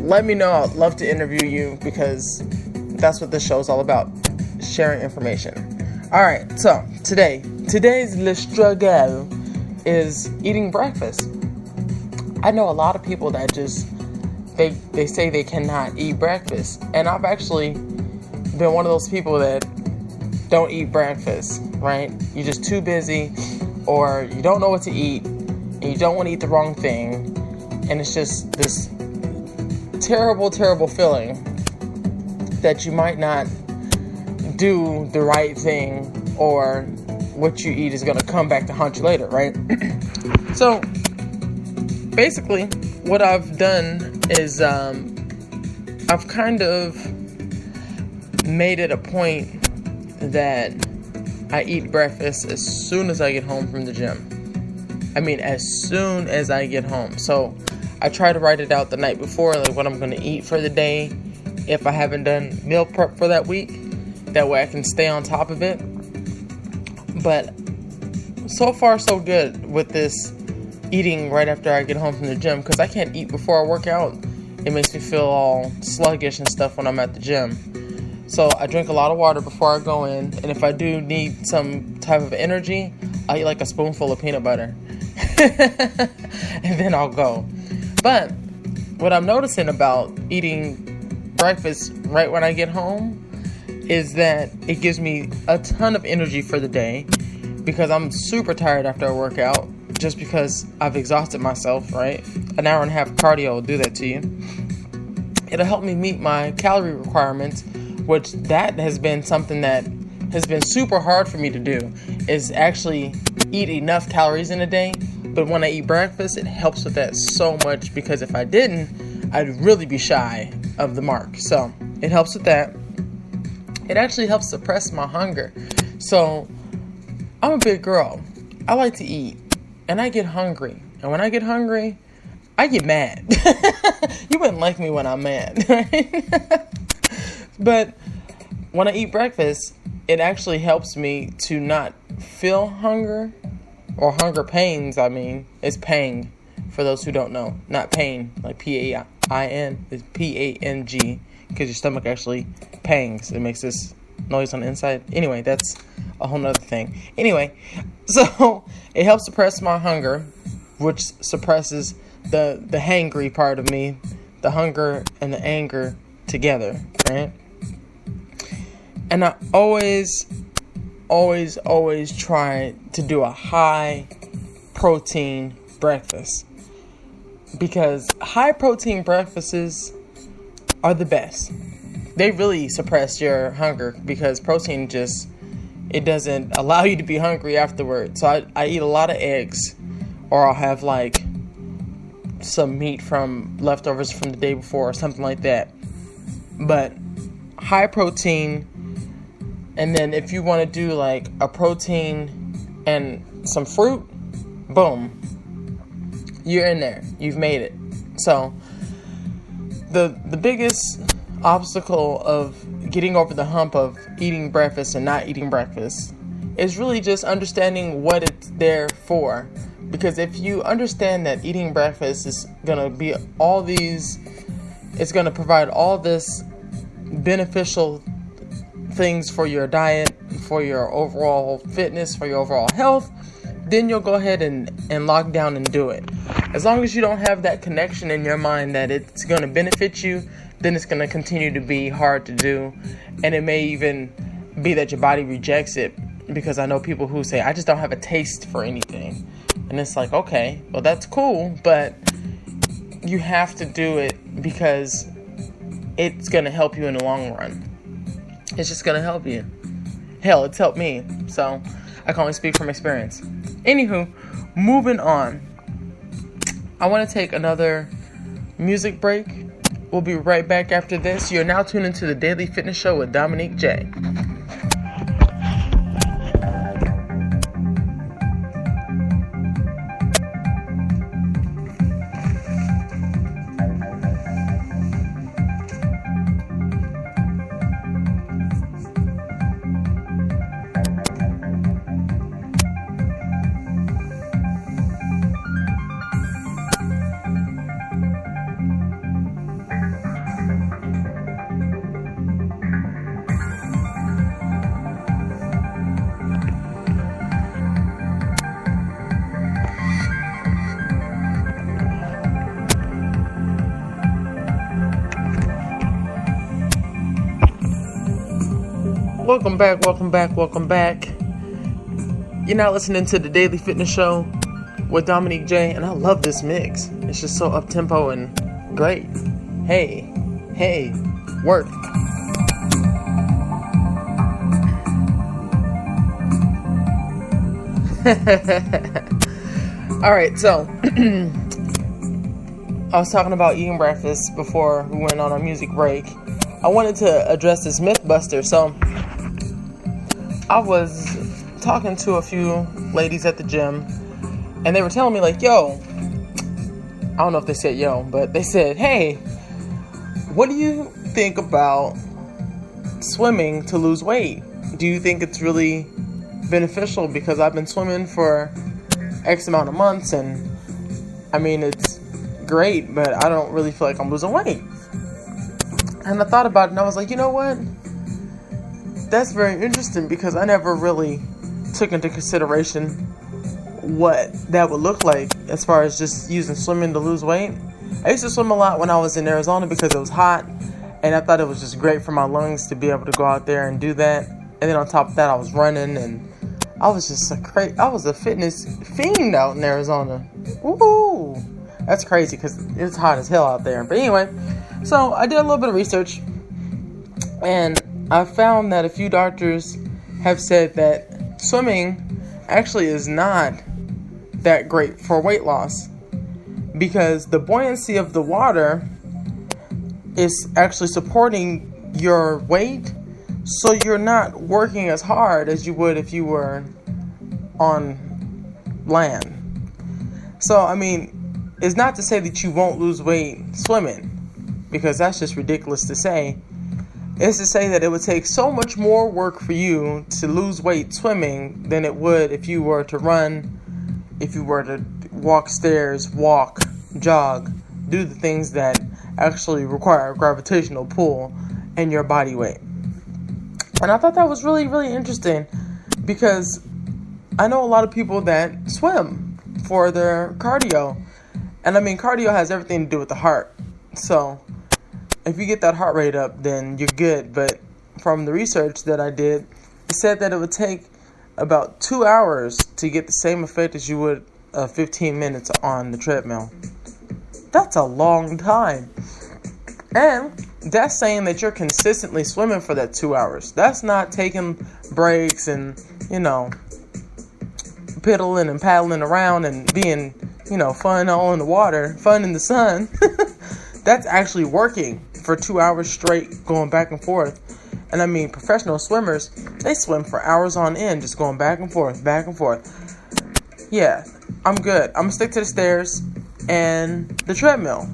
let me know. I'd love to interview you because that's what this show is all about, sharing information. All right, so today's le struggle is eating breakfast. I know a lot of people that just they say they cannot eat breakfast, and I've actually been one of those people that don't eat breakfast, right? You're just too busy, or you don't know what to eat, and you don't want to eat the wrong thing, and it's just this terrible, terrible feeling that you might not do the right thing, or what you eat is going to come back to haunt you later, right? So, basically, what I've done is I've kind of made it a point that I eat breakfast as soon as I get home from the gym. I mean, as soon as I get home. So I try to write it out the night before, like what I'm going to eat for the day, if I haven't done meal prep for that week. That way I can stay on top of it. But so far so good with this eating right after I get home from the gym, because I can't eat before I work out. It makes me feel all sluggish and stuff when I'm at the gym. So I drink a lot of water before I go in, and if I do need some type of energy, I'll eat like a spoonful of peanut butter. And then I'll go. But what I'm noticing about eating breakfast right when I get home is that it gives me a ton of energy for the day, because I'm super tired after I work out, just because I've exhausted myself, right? An hour and a half cardio will do that to you. It'll help me meet my calorie requirements, which that has been something that has been super hard for me to do, is actually eat enough calories in a day. But when I eat breakfast, it helps with that so much, because if I didn't, I'd really be shy of the mark. So it helps with that. It actually helps suppress my hunger. So I'm a big girl. I like to eat, and I get hungry. And when I get hungry, I get mad. You wouldn't like me when I'm mad, right? But when I eat breakfast, it actually helps me to not feel hunger, or hunger pains. I mean, it's pang for those who don't know. Not pain, like P-A-I-N. It's P-A-N-G, because your stomach actually pangs. It makes this noise on the inside. Anyway, that's a whole nother thing. Anyway, so it helps suppress my hunger, which suppresses the hangry part of me, the hunger and the anger together, right? And I always try to do a high protein breakfast, because high protein breakfasts are the best. They really suppress your hunger, because protein it doesn't allow you to be hungry afterwards. So I eat a lot of eggs, or I'll have like some meat from leftovers from the day before or something like that. But high protein, and then if you want to do like a protein and some fruit, boom, you're in there. You've made it. So the biggest obstacle of getting over the hump of eating breakfast and not eating breakfast is really just understanding what it's there for. Because if you understand that eating breakfast is going to be it's going to provide all this beneficial things for your diet, for your overall fitness, for your overall health, then you'll go ahead and lock down and do it. As long as you don't have that connection in your mind that it's going to benefit you, then it's going to continue to be hard to do. And it may even be that your body rejects it, because I know people who say, I just don't have a taste for anything. And it's like, okay, well, that's cool, but you have to do it because it's going to help you in the long run. It's just going to help you. Hell, it's helped me. So I can only speak from experience. Anywho, moving on. I want to take another music break. We'll be right back after this. You're now tuned into the Daily Fitness Show with Dominique Jay. Welcome back. You're now listening to the Daily Fitness Show with Dominique Jay, and I love this mix. It's just so up-tempo and great. Hey, work. Alright, so I was talking about eating breakfast before we went on our music break. I wanted to address this myth buster. So I was talking to a few ladies at the gym, and they were telling me like, yo, I don't know if they said yo, but they said, hey, what do you think about swimming to lose weight? Do you think it's really beneficial? Because I've been swimming for X amount of months, and I mean, it's great, but I don't really feel like I'm losing weight. And I thought about it, and I was like, you know what? That's very interesting, because I never really took into consideration what that would look like as far as just using swimming to lose weight. I used to swim a lot when I was in Arizona because it was hot, and I thought it was just great for my lungs to be able to go out there and do that. And then on top of that, I was running, and I was just I was a fitness fiend out in Arizona. Woo! That's crazy because it's hot as hell out there. But anyway, so I did a little bit of research, and I found that a few doctors have said that swimming actually is not that great for weight loss, because the buoyancy of the water is actually supporting your weight, so you're not working as hard as you would if you were on land. So, I mean, it's not to say that you won't lose weight swimming, because that's just ridiculous to say. It's to say that it would take so much more work for you to lose weight swimming than it would if you were to run, if you were to walk stairs, walk, jog, do the things that actually require a gravitational pull and your body weight. And I thought that was really, really interesting, because I know a lot of people that swim for their cardio. And I mean, cardio has everything to do with the heart. So if you get that heart rate up, then you're good. But from the research that I did, it said that it would take about 2 hours to get the same effect as you would 15 minutes on the treadmill. That's a long time. And that's saying that you're consistently swimming for that 2 hours. That's not taking breaks and, piddling and paddling around and being, fun all in the water, fun in the sun. That's actually working for 2 hours straight, going back and forth. And I mean, professional swimmers, they swim for hours on end, just going back and forth, back and forth. Yeah, I'm good. I'm gonna stick to the stairs and the treadmill,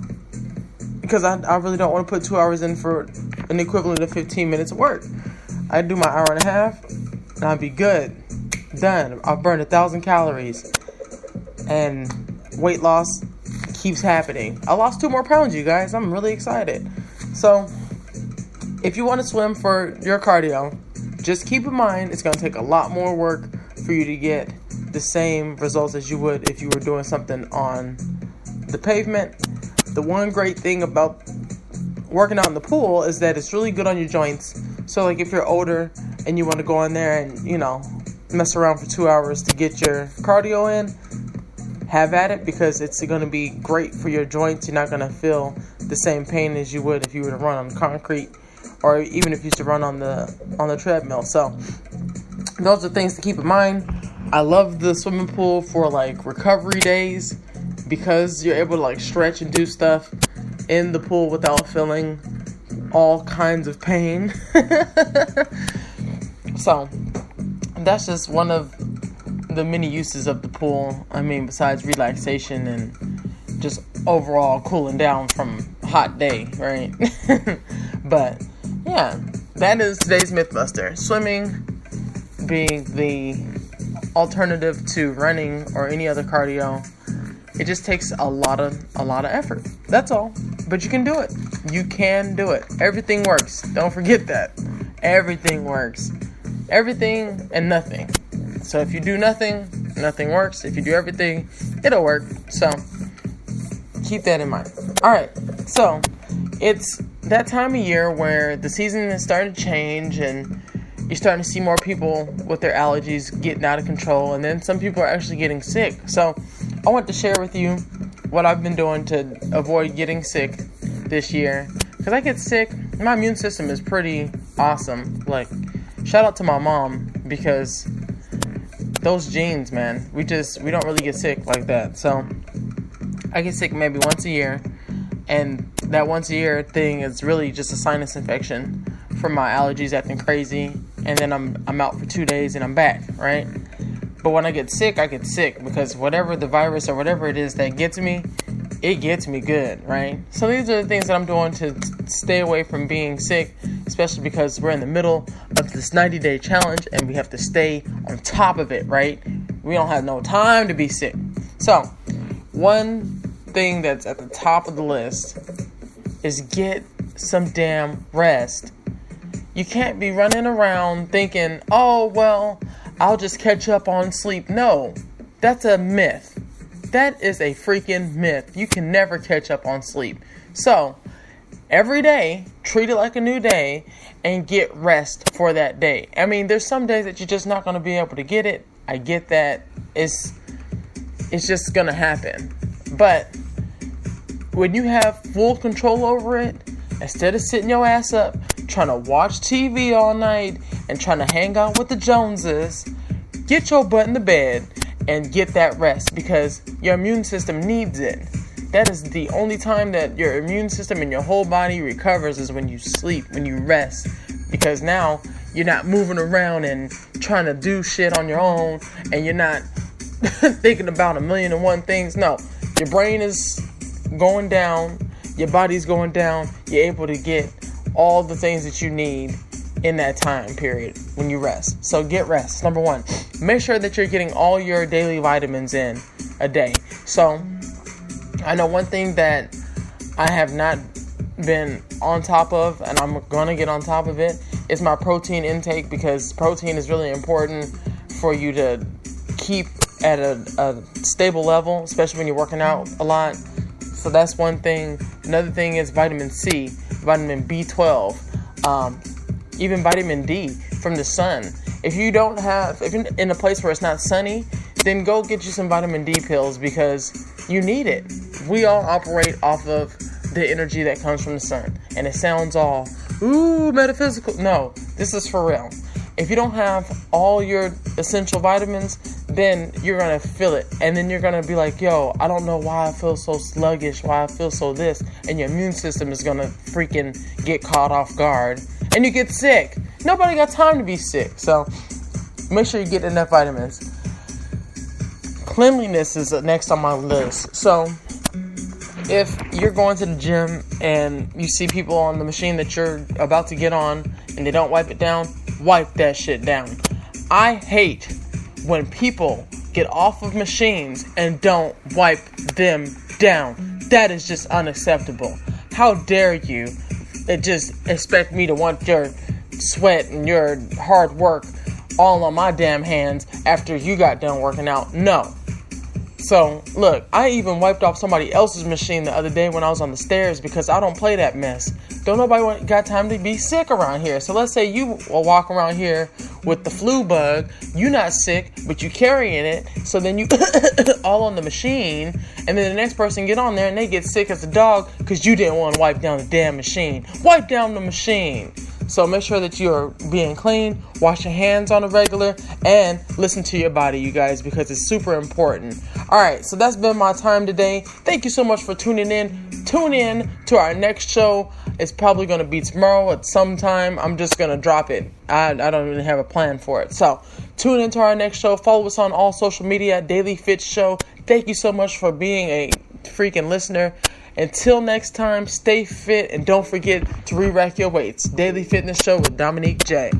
because I really don't want to put 2 hours in for an equivalent of 15 minutes of work. I do my hour and a half, and I'll be good. Done. I've burned 1,000 calories, and weight loss keeps happening. I lost 2 more pounds, you guys. I'm really excited. So, if you want to swim for your cardio, just keep in mind it's going to take a lot more work for you to get the same results as you would if you were doing something on the pavement. The one great thing about working out in the pool is that it's really good on your joints. So, like, if you're older and you want to go in there and, mess around for 2 hours to get your cardio in, have at it, because it's going to be great for your joints. You're not going to feel the same pain as you would if you were to run on concrete, or even if you used to run on the treadmill. So those are things to keep in mind. I love the swimming pool for like recovery days, because you're able to like stretch and do stuff in the pool without feeling all kinds of pain. So that's just one of the many uses of the pool. I mean, besides relaxation and just overall cooling down from a hot day, right? But yeah, that is today's Mythbuster. Swimming being the alternative to running or any other cardio. It just takes a lot of effort. That's all. But you can do it. You can do it. Everything works. Don't forget that. Everything works. Everything and nothing. So if you do nothing, nothing works. If you do everything, it'll work. So keep that in mind. All right. So it's that time of year where the season is starting to change, and you're starting to see more people with their allergies getting out of control, and then some people are actually getting sick. So I want to share with you what I've been doing to avoid getting sick this year. Because I get sick, my immune system is pretty awesome. Like, shout out to my mom, because those genes, man, we don't really get sick like that. So I get sick maybe once a year, and that once a year thing is really just a sinus infection from my allergies acting crazy, and then I'm out for 2 days and I'm back, right? But when I get sick because whatever the virus or whatever it is that gets me, it gets me good, right? So these are the things that I'm doing to stay away from being sick, especially because we're in the middle of this 90-day challenge and we have to stay on top of it, right? We don't have no time to be sick. So one thing that's at the top of the list is get some damn rest. You can't be running around thinking, oh, well, I'll just catch up on sleep. No, that's a myth. That is a freaking myth. You can never catch up on sleep. So every day, treat it like a new day and get rest for that day. I mean, there's some days that you're just not going to be able to get it. I get that. It's just going to happen. But when you have full control over it, instead of sitting your ass up, trying to watch TV all night and trying to hang out with the Joneses, get your butt in the bed and get that rest, because your immune system needs it. That is the only time that your immune system and your whole body recovers, is when you sleep, when you rest, because now you're not moving around and trying to do shit on your own, and you're not thinking about 1,000,001 things. No, your brain is going down, your body's going down, you're able to get all the things that you need in that time period when you rest. So get rest. Number one, make sure that you're getting all your daily vitamins in a day. So I know one thing that I have not been on top of, and I'm going to get on top of it, is my protein intake, because protein is really important for you to keep at a stable level, especially when you're working out a lot. So that's one thing. Another thing is vitamin C, vitamin B12, even vitamin D from the sun. If you're in a place where it's not sunny, then go get you some vitamin D pills, because you need it. We all operate off of the energy that comes from the sun. And it sounds all, ooh, metaphysical. No, this is for real. If you don't have all your essential vitamins, then you're going to feel it. And then you're going to be like, yo, I don't know why I feel so sluggish, why I feel so this. And your immune system is going to freaking get caught off guard. And you get sick. Nobody got time to be sick. So make sure you get enough vitamins. Cleanliness is next on my list. So if you're going to the gym and you see people on the machine that you're about to get on and they don't wipe it down, wipe that shit down. I hate when people get off of machines and don't wipe them down. That is just unacceptable. How dare you just expect me to want your sweat and your hard work all on my damn hands after you got done working out? No. So, look, I even wiped off somebody else's machine the other day when I was on the stairs, because I don't play that mess. Don't nobody got time to be sick around here. So let's say you will walk around here with the flu bug. You're not sick, but you carrying it. So then you all on the machine. And then the next person get on there and they get sick as a dog because you didn't want to wipe down the damn machine. Wipe down the machine. So make sure that you're being clean, wash your hands on a regular, and listen to your body, you guys, because it's super important. All right, so that's been my time today. Thank you so much for tuning in. Tune in to our next show. It's probably going to be tomorrow at some time. I'm just going to drop it. I don't even have a plan for it. So tune into our next show. Follow us on all social media, Daily Fit Show. Thank you so much for being a freaking listener. Until next time, stay fit and don't forget to re-rack your weights. Daily Fitness Show with Dominique Jay.